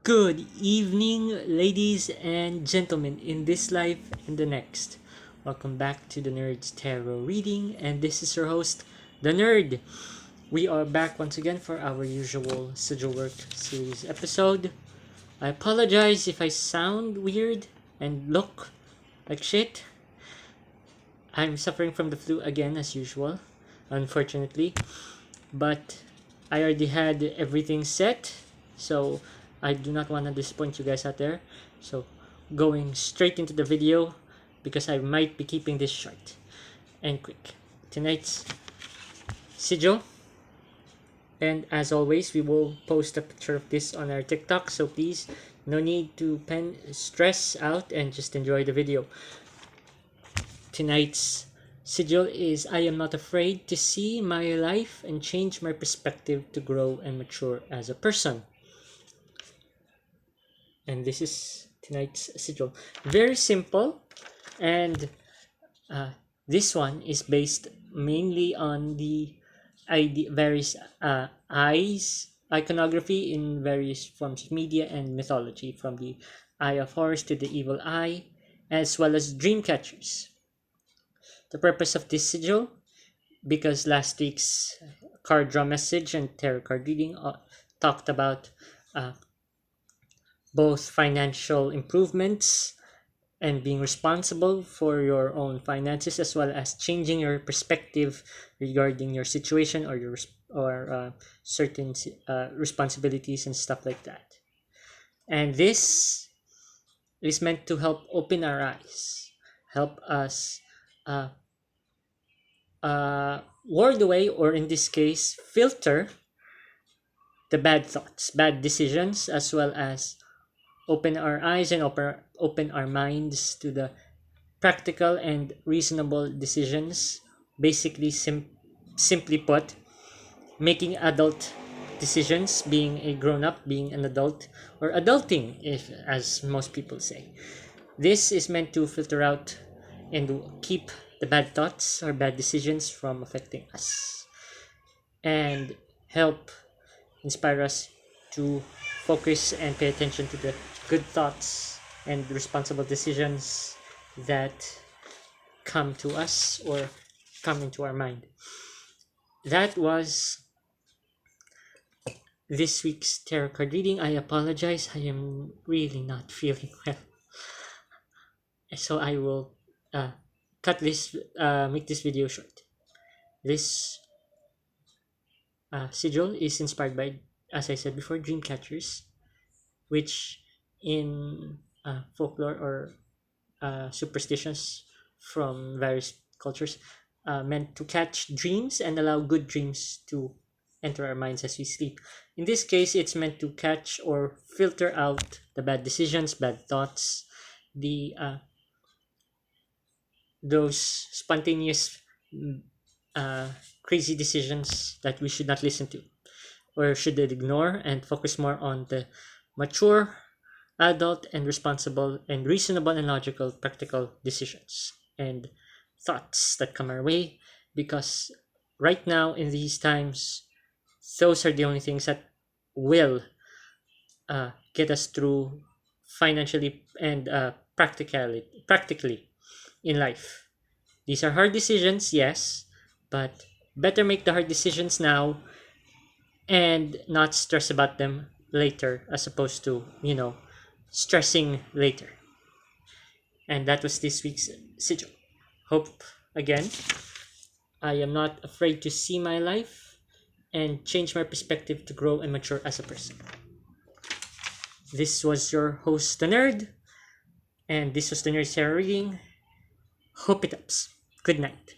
Good evening, ladies and gentlemen, in this life and the next. Welcome back to the Nerd's Tarot reading, and this is your host, the Nerd. We are back once again for our usual Sigil Work series episode. I apologize if I sound weird and look like shit. I'm suffering from the flu again, as usual, unfortunately, but I already had everything set, so I do not want to disappoint you guys out there. So, going straight into the video because I might be keeping this short and quick. Tonight's sigil, and as always, we will post a picture of this on our TikTok, so please, no need to stress out and just enjoy the video. Tonight's sigil is I am not afraid to see my life and change my perspective to grow and mature as a person. And this is tonight's sigil. Very simple, and this one is based mainly on the various eyes iconography in various forms of media and mythology, from the Eye of Horus to the Evil Eye, as well as dream catchers. The purpose of this sigil, because last week's card draw message and tarot card reading talked about uh, both financial improvements and being responsible for your own finances, as well as changing your perspective regarding your situation or certain responsibilities and stuff like that. And this is meant to help open our eyes, help us uh, ward away, or in this case, filter the bad thoughts, bad decisions, as well as open our eyes and open our minds to the practical and reasonable decisions. Basically, simply put, making adult decisions, being a grown up, being an adult, or adulting, if as most people say. This is meant to filter out and keep the bad thoughts or bad decisions from affecting us, and help inspire us to focus and pay attention to the good thoughts and responsible decisions that come to us or come into our mind. That was this week's tarot card reading. I apologize, I am really not feeling well, so I will cut this, make this video short. This sigil is inspired by, as I said before, dream catchers, which in folklore or superstitions from various cultures meant to catch dreams and allow good dreams to enter our minds as we sleep. In this case, it's meant to catch or filter out the bad decisions, bad thoughts, the those spontaneous, uh, crazy decisions that we should not listen to or should ignore, and focus more on the mature, adult, and responsible, and reasonable and logical, practical decisions and thoughts that come our way. Because right now, in these times, those are the only things that will get us through financially and practically in life. These are hard decisions, yes, but better make the hard decisions now and not stress about them later, as opposed to, stressing later. And that was this week's sigil. Hope, again, I am not afraid to see my life and change my perspective to grow and mature as a person. This was your host, the Nerd, and this was the Nerd Sarah reading. Hope it helps. Good night.